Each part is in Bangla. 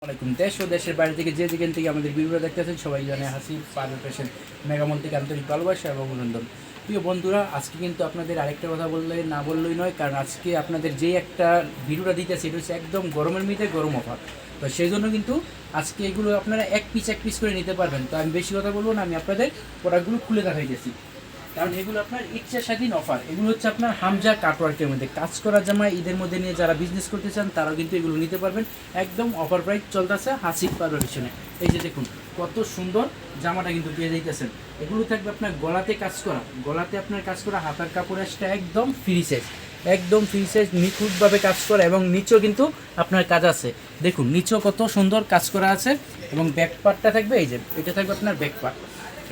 আসসালামাইকুম। দেশ ও দেশের বাইরে থেকে যে যেখান থেকে আমাদের ভিডিওটা দেখতেছেন সবাই জানে হাসিব পারভেজ ফ্যাশন মেগামল থেকে আন্তরিক ভালোবাসা এবং অভিনন্দন। প্রিয় বন্ধুরা, আজকে কিন্তু আপনাদের আরেকটা কথা বললে না বললেই নয়, কারণ আজকে আপনাদের যে একটা ভিডিওটা দিতেছে এটা হচ্ছে একদম গরমের মধ্যে গরম অফার। তো সেই জন্য কিন্তু আজকে এগুলো আপনারা এক পিস করে নিতে পারবেন। তো আমি বেশি কথা বলবো না, আমি আপনাদের প্রোডাক্টগুলো খুলে দেখাইতেছি, কারণ এগুলো আপনার ইচ্ছা স্বাধীন অফার। এগুলো হচ্ছে আপনার হামজা কাটওয়ার্কের মধ্যে কাজ করা জামা, ঈদের মধ্যে নিয়ে যারা বিজনেস করতে চান তারাও কিন্তু এগুলো নিতে পারবেন। একদম অফার প্রাইস চলতেছে হাসিব পারভেশনে। এই যে দেখুন কত সুন্দর জামাটা কিন্তু পেয়ে যাইতেছেন। এগুলো থাকবে আপনার গলাতে কাজ করা, গলাতে আপনার কাজ করা, হাতার কাপড় আসটা একদম ফ্রি সাইজ, একদম ফ্রি সাইজ নিখুঁতভাবে কাজ করা, এবং নিচেও কিন্তু আপনার কাজ আছে। দেখুন নিচেও কত সুন্দর কাজ করা আছে, এবং ব্যাক পার্টটা থাকবে এই যে এটা থাকবে আপনার ব্যাক পার্ট,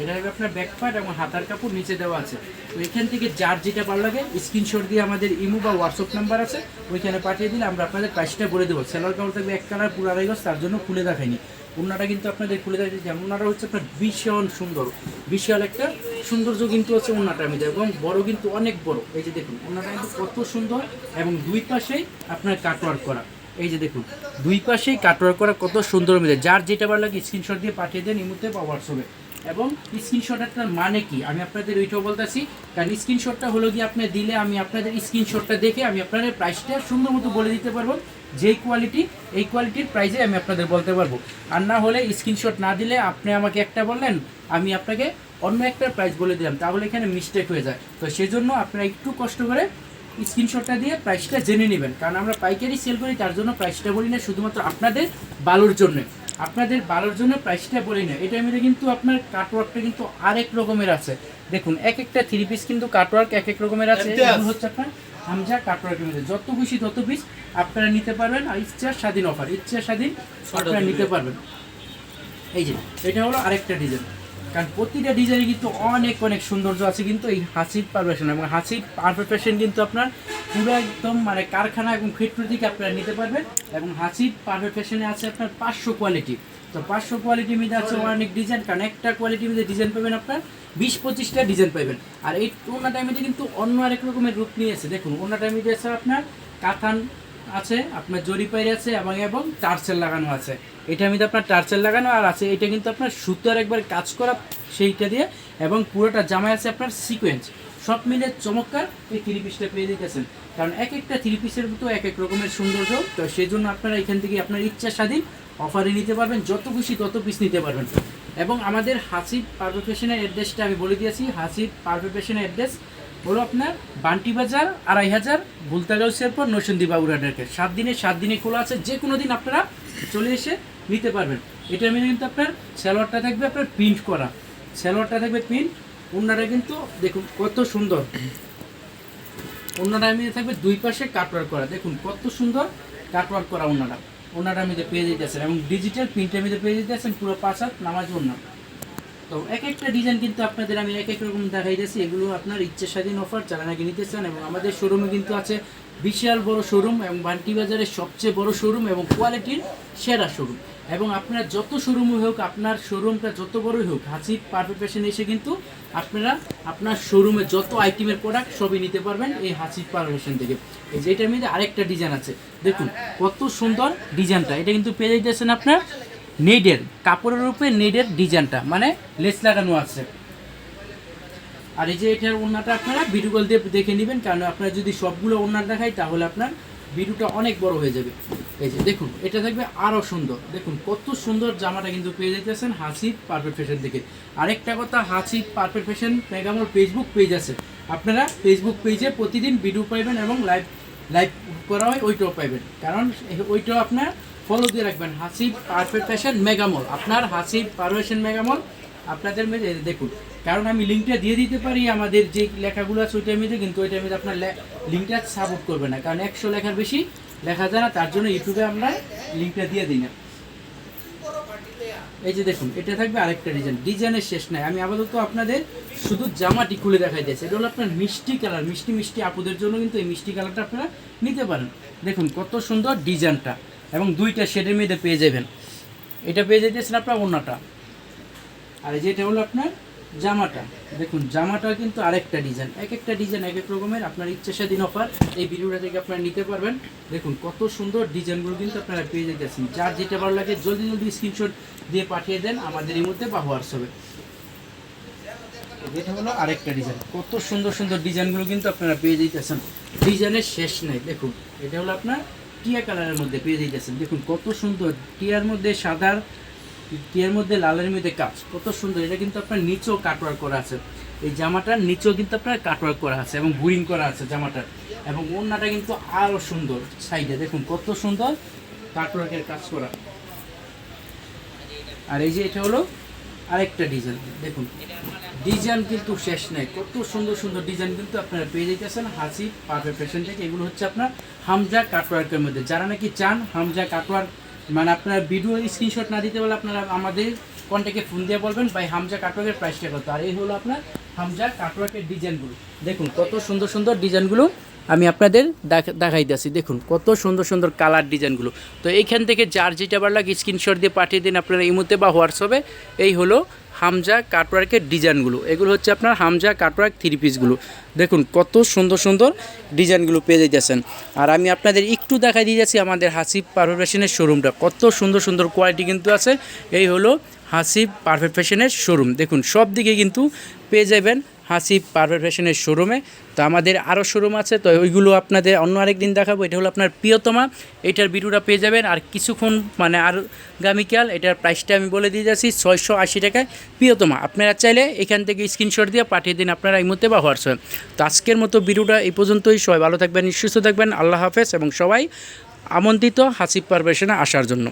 এটা হবে আপনার ব্যাক পার্ট এবং হাতার কাপড় নিচে দেওয়া আছে। তো এখান থেকে যার যেটা ভালো লাগে স্ক্রিনশট দিয়ে আমাদের ইমো বা হোয়াটসঅ্যাপ নাম্বার আছে ওইখানে পাঠিয়ে দিলে আমরা আপনাদের প্রাইসটা বলে দেবো। সেলার কাপড় থাকবে এক কালার পুরো আড়াই গজ, তার জন্য খুলে দেখায়নি। ওনাটা কিন্তু আপনাদের খুলে দেখাচ্ছি, যেমন ওনাটা হচ্ছে আপনার ভীষণ সুন্দর, বিশাল একটা সৌন্দর্য কিন্তু হচ্ছে ওনাটার মধ্যে, এবং বড় কিন্তু অনেক বড়। এই যে দেখুন ওনাটা কিন্তু কত সুন্দর, এবং দুই পাশেই আপনার কাটওয়ার্ক করা। এই যে দেখুন দুই পাশেই কাটওয়ার্ক করা কত সুন্দর মধ্যে। যার যেটা ভালো লাগে স্ক্রিনশট দিয়ে পাঠিয়ে দেন ইমোতে বা হোয়াটসঅ্যাপে। এবং স্ক্রিনশটটার মানে কি আমি আপনাদের ওইটাও বলতেছি, কারণ স্ক্রিনশটটা হলো কি আপনি দিলে আমি আপনাদের স্ক্রিনশটটা দেখে আমি আপনাদের প্রাইসটা সুন্দর মতো বলে দিতে পারবো। যেই কোয়ালিটি এই কোয়ালিটির প্রাইসে আমি আপনাদের বলতে পারবো। আর না হলে স্ক্রিনশট না দিলে আপনি আমাকে একটা বললেন, আমি আপনাকে অন্য একটা প্রাইস বলে দিলাম, তাহলে এখানে মিস্টেক হয়ে যায়। তো সেজন্য আপনারা একটু কষ্ট করে স্ক্রিনশটটা দিয়ে প্রাইসটা জেনে নেবেন, কারণ আমরা পাইকারি সেল করি, তার জন্য প্রাইসটা বলি না, শুধুমাত্র আপনাদের ভালোর জন্য, আপনাদের ভালোর জন্য প্রাইসটা বলি না। এটার মধ্যে কিন্তু আপনার কাটওয়ার্কটা কিন্তু আরেক রকমের আছে। দেখুন এক একটা থ্রি পিস কিন্তু কাটওয়ার্ক এক এক রকমের আছে। এগুলো হচ্ছে আপনার হামজা কাটওয়ার্কের মধ্যে যত খুশি তত পিস আপনারা নিতে পারবেন, আর ইচ্ছা স্বাধীন অফার, ইচ্ছা স্বাধীন আপনারা নিতে পারবেন। এই যে এটা হলো আরেকটা ডিজাইন, কারণ প্রতিটা ডিজাইনে কিন্তু অনেক অনেক সৌন্দর্য আছে কিন্তু এই হাসিব পারভেশন। এবং হাসিব পারভেশন কিন্তু আপনার পুরো একদম মানে কারখানা এবং ফ্যাক্টরি থেকে আপনারা নিতে পারবেন। এবং হাসিব পারভেশনে আছে আপনার 500 কোয়ালিটি। তো 500 কোয়ালিটির মধ্যে আছে অনেক ডিজাইন, কারণ একটা কোয়ালিটির মধ্যে ডিজাইন পাবেন আপনার 20-25টা ডিজাইন পাবেন। আর এই ওনাটার মধ্যে কিন্তু অন্য আরেক রকমের রূপ নিয়েছে। দেখুন ওনাটার মধ্যে আছে আপনার কাতান আছে, আপনার জরিপাইর আছে, এবং টার্সেল লাগানো আছে। এটার মধ্যে আপনার টার্সেল লাগানো আর আছে, এটা কিন্তু আপনার সুতার একবার কাজ করা সেইটা দিয়ে, এবং পুরোটা জামায় আছে আপনার সিকোয়েন্স। সব মিলে চমৎকার এই থ্রি পিসটা পেয়ে দিতেছেন, কারণ এক একটা থ্রি পিসের মতো এক এক রকমের সৌন্দর্য। তো সেই জন্য আপনারা এখান থেকে আপনার ইচ্ছা স্বাধীন অফারে নিতে পারবেন, যত খুশি তত পিস নিতে পারবেন। এবং আমাদের হাসিব পারফেকশনের অ্যাড্রেসটা আমি বলে দিয়েছি। হাসিব পারফেকশনের অ্যাড্রেস হলো আপনার বান্টি বাজার 2500 ভুলতাগাউসের পর নরসিংদী বাবুরহাটকে। 7 দিনে খোলা আছে, যে কোনো দিন আপনারা চলে এসে নিতে পারবেন। এটার মধ্যে কিন্তু আপনার সালোয়ারটা থাকবে আপনার প্রিন্ট করা, সালোয়ারটা থাকবে প্রিন্ট। ওড়নাটা কিন্তু দেখুন কত সুন্দর, ওড়নাটার মধ্যে থাকবে দুই পাশে কাটওয়ার্ক করা। দেখুন কত সুন্দর কাটওয়ার্ক করা ওড়নাটার মধ্যে পেয়ে যেতেছেন, এবং ডিজিটাল প্রিন্টের মধ্যে পেয়ে যেতেছেন পুরো 5 হাত নামাজ ওড়না। তো এক একটা ডিজাইন কিন্তু আপনাদের আমি এক এক রকম দেখাইতেছি। এগুলো আপনার ইচ্ছা স্বাধীন অফার, যারা নাকি নিতে চান। এবং আমাদের শোরুমে কিন্তু আছে বিশাল বড় শোরুম, এবং বান্টি বাজারের সবচেয়ে বড় শোরুম এবং কোয়ালিটির সেরা শোরুম। এবং আপনার যত শোরুমই হোক, আপনার শোরুমটা যত বড়ই হোক, হাসিব পারফেক্ট ফ্যাশন এসে কিন্তু আপনারা আপনার শোরুমে যত আইটেমের প্রোডাক্ট সবই নিতে পারবেন এই হাসিব পারফেক্ট ফ্যাশন থেকে। এই যে এটার মধ্যে আরেকটা ডিজাইন আছে, দেখুন কত সুন্দর ডিজাইনটা। এটা কিন্তু পেয়ে যাইতেছেন আপনার নেডের কাপড়ের উপরে, নেডের ডিজাইনটা মানে লেস লাগানো আছে। আর এই যে এটার ওড়নাটা আপনারা ভিডিও কল দিয়ে দেখে নেবেন, কারণ আপনারা যদি সবগুলো ওড়না দেখাই তাহলে আপনার ভিডিওটা অনেক বড় হয়ে যাবে। এই যে দেখুন এটা থাকবে আরও সুন্দর, দেখুন কত সুন্দর জামাটা কিন্তু পেয়ে যেতেছেন হাসিব পারফেক্ট ফ্যাশন থেকে। আরেকটা কথা, Hasib perfect fashion mega mall Facebook page আছে, আপনারা ফেসবুক পেজে প্রতিদিন ভিডিও পাইবেন, এবং লাইভ করা হয় ওইটাও পাইবেন, কারণ ওইটাও আপনার ফলো দিয়ে রাখবেন হাসিব পারফেক্ট ফ্যাশন মেগামল। আপনার হাসিব পারফেকশন মেগামল আপনাদের মধ্যে দেখুন, কারণ আমি লিঙ্কটা দিয়ে দিতে পারি আমাদের যে লেখাগুলো আছে ওইটার মধ্যে, কিন্তু ওইটার মধ্যে আপনার লিঙ্কটা সাপোর্ট করবে না, কারণ 100 লেখার বেশি লেখা যায় না, তার জন্য ইউটিউবে আমরা লিঙ্কটা দিয়ে দিই না। এই যে দেখুন এটা থাকবে আরেকটা ডিজাইনের শেষ নাই। আমি আপাতত আপনাদের শুধু জামাটি খুলে দেখাই দিয়েছি। এটা হলো আপনার মিষ্টি কালার, মিষ্টি আপুদের জন্য কিন্তু এই মিষ্টি কালারটা আপনারা নিতে পারেন। দেখুন কত সুন্দর ডিজাইনটা, এবং দুইটা শেডের মধ্যে পেয়ে যাবেন। এটা পেয়ে যেতেছেন আপনার ওড়নাটা, আর এই যে এটা হলো আপনার জামাটা দেখুন, জামাটা কিন্তু আরেকটা ডিজাইন, এক একটা ডিজাইন এক এক রকমের। আপনার ইচ্ছা স্বাধীন অফার এই ভিডিওটা থেকে আপনারা নিতে পারবেন। দেখুন কত সুন্দর ডিজাইনগুলো কিন্তু আপনারা পেয়ে যেতেছেন। যার যেটা ভালো লাগে জলদি জলদি স্ক্রিনশট দিয়ে পাঠিয়ে দেন আমাদের এই মধ্যে বা হোয়াটসঅ্যাপে। এটা হলো আরেকটা ডিজাইন, কত সুন্দর সুন্দর ডিজাইনগুলো কিন্তু আপনারা পেয়ে যেতেছেন, ডিজাইনের শেষ নেই। দেখুন এটা হলো আপনার টিয়া কালারের মধ্যে পেয়ে যেতেছেন। দেখুন কত সুন্দর, টিয়ার মধ্যে সাদার, টিয়ার মধ্যে লালের মধ্যে কাজ, কত সুন্দর। এটা কিন্তু আপনার নিচেও কাটওয়ার্ক করা আছে, এই জামাটার নিচেও কিন্তু আপনার কাটওয়ার্ক করা আছে এবং বুরিং করা আছে জামাটার। এবং ওড়নাটা কিন্তু আরও সুন্দর, সাইডে দেখুন কত সুন্দর কাটওয়ার্কের কাজ করা। আর এই যে এটা হলো আরেকটা ডিজাইন, দেখুন ডিজাইন কিন্তু শেষ নেই, কত সুন্দর সুন্দর ডিজাইন কিন্তু আপনারা পেয়ে যেতেছেন হাসিব পারফেক্ট ফ্যাশন থেকে। এগুলো হচ্ছে আপনার হামজা কাটওয়ার্কের মধ্যে। যারা নাকি চান হামজা কাটওয়ার্ক, মানে আপনার ভিডিও স্ক্রিনশট না দিতে পারলে আপনারা আমাদের কন্ট্যাক্টে ফোন দিয়ে বলবেন ভাই হামজা কাটওয়ার্কের প্রাইসটা কত। আর এই হলো আপনার হামজা কাটওয়ার্কের ডিজাইনগুলো। দেখুন কত সুন্দর সুন্দর ডিজাইনগুলো আমি আপনাদের দেখাইতেছি। দেখুন কত সুন্দর সুন্দর কালার ডিজাইনগুলো। তো এইখান থেকে যার যেটা ভালো লাগে স্ক্রিনশট দিয়ে পাঠিয়ে দিন আপনারা ইমোতে বা হোয়াটসঅ্যাপে। এই হলো হামজা কাটওয়ার্কের ডিজাইনগুলো, এগুলো হচ্ছে আপনার হামজা কাটওয়ার্ক থ্রি পিসগুলো। দেখুন কত সুন্দর সুন্দর ডিজাইনগুলো পেয়ে যাইতেছেন। আর আমি আপনাদের একটু দেখাই দিয়ে যাচ্ছি আমাদের হাসিব পারফেক্ট ফ্যাশনের শোরুমটা, কত সুন্দর সুন্দর কোয়ালিটি কিন্তু আছে। এই হলো হাসিব পারফেক্ট ফ্যাশনের শোরুম। দেখুন সব দিকে কিন্তু পেয়ে যাবেন হাসিব পারফেক্ট ফ্যাশনের শোরুমে। তো আমাদের আরও শোরুম আছে, তো ওইগুলো আপনাদের অন্য আরেক দিন দেখাবো। এটা হলো আপনার প্রিয়তমা, এটার ভিডিওটা পেয়ে যাবেন আর কিছুক্ষণ, মানে আর আগামীকাল। এটার প্রাইসটা আমি বলে দিয়ে যাচ্ছি 680 টাকায় প্রিয়তমা। আপনারা চাইলে এখান থেকে স্ক্রিনশট দিয়ে পাঠিয়ে দিন আপনারা এই মুহূর্তে বা হোয়াটসঅ্যাপ। তো আজকের মতো ভিডিওটা এই পর্যন্তই। সবাই ভালো থাকবেন, সুস্থ থাকবেন, আল্লাহ হাফেজ। এবং সবাই আমন্ত্রিত হাসিব পারফেক্ট ফ্যাশনে আসার জন্য।